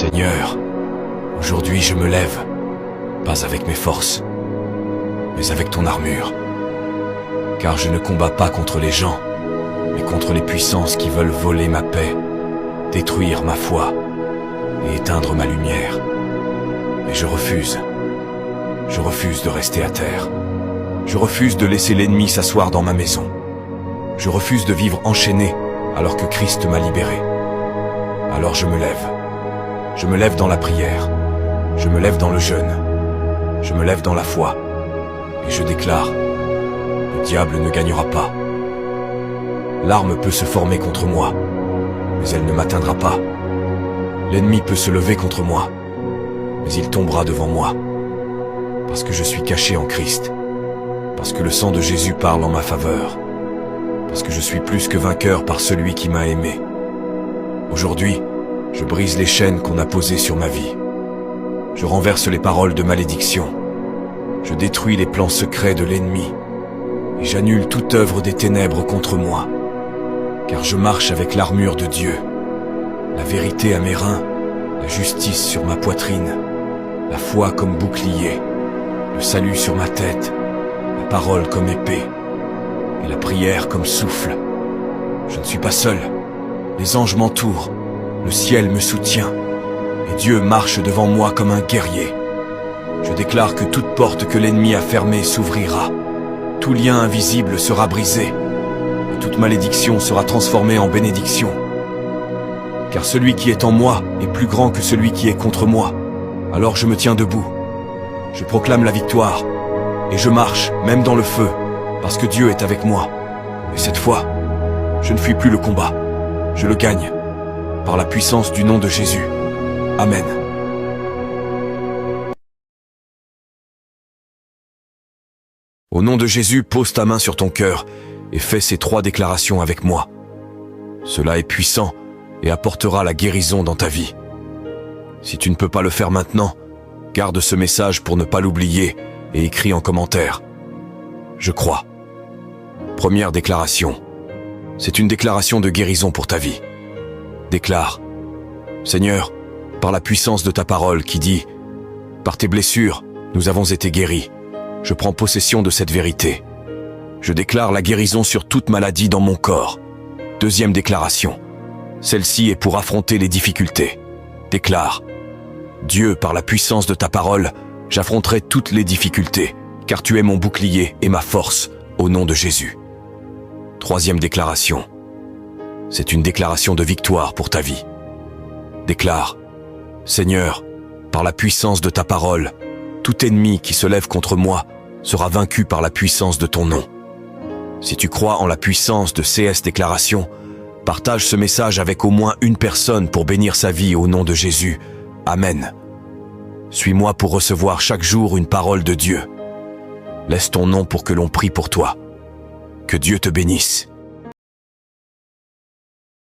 Seigneur, aujourd'hui je me lève, pas avec mes forces, mais avec ton armure. Car je ne combats pas contre les gens, mais contre les puissances qui veulent voler ma paix, détruire ma foi et éteindre ma lumière. Et je refuse de rester à terre. Je refuse de laisser l'ennemi s'asseoir dans ma maison. Je refuse de vivre enchaîné alors que Christ m'a libéré. Alors je me lève. Je me lève dans la prière. Je me lève dans le jeûne. Je me lève dans la foi. Et je déclare, le diable ne gagnera pas. L'arme peut se former contre moi, mais elle ne m'atteindra pas. L'ennemi peut se lever contre moi, mais il tombera devant moi. Parce que je suis caché en Christ. Parce que le sang de Jésus parle en ma faveur. Parce que je suis plus que vainqueur par celui qui m'a aimé. Aujourd'hui, je brise les chaînes qu'on a posées sur ma vie. Je renverse les paroles de malédiction. Je détruis les plans secrets de l'ennemi. Et j'annule toute œuvre des ténèbres contre moi. Car je marche avec l'armure de Dieu. La vérité à mes reins, la justice sur ma poitrine, la foi comme bouclier, le salut sur ma tête, la parole comme épée, et la prière comme souffle. Je ne suis pas seul. Les anges m'entourent, le ciel me soutient, et Dieu marche devant moi comme un guerrier. Je déclare que toute porte que l'ennemi a fermée s'ouvrira. Tout lien invisible sera brisé, et toute malédiction sera transformée en bénédiction. Car celui qui est en moi est plus grand que celui qui est contre moi. Alors je me tiens debout. Je proclame la victoire, et je marche, même dans le feu, parce que Dieu est avec moi. Et cette fois, je ne fuis plus le combat. Je le gagne, par la puissance du nom de Jésus. Amen. Au nom de Jésus, pose ta main sur ton cœur et fais ces 3 déclarations avec moi. Cela est puissant et apportera la guérison dans ta vie. Si tu ne peux pas le faire maintenant, garde ce message pour ne pas l'oublier et écris en commentaire. Je crois. Première déclaration. C'est une déclaration de guérison pour ta vie. Déclare: Seigneur, par la puissance de ta parole qui dit « Par tes blessures, nous avons été guéris », je prends possession de cette vérité. Je déclare la guérison sur toute maladie dans mon corps. Deuxième déclaration. Celle-ci est pour affronter les difficultés. Déclare: Dieu, par la puissance de ta parole, j'affronterai toutes les difficultés, car tu es mon bouclier et ma force, au nom de Jésus. Troisième déclaration. C'est une déclaration de victoire pour ta vie. Déclare: Seigneur, par la puissance de ta parole, tout ennemi qui se lève contre moi sera vaincu par la puissance de ton nom. Si tu crois en la puissance de CS déclaration, partage ce message avec au moins une personne pour bénir sa vie au nom de Jésus. Amen. Suis-moi pour recevoir chaque jour une parole de Dieu. Laisse ton nom pour que l'on prie pour toi. Que Dieu te bénisse.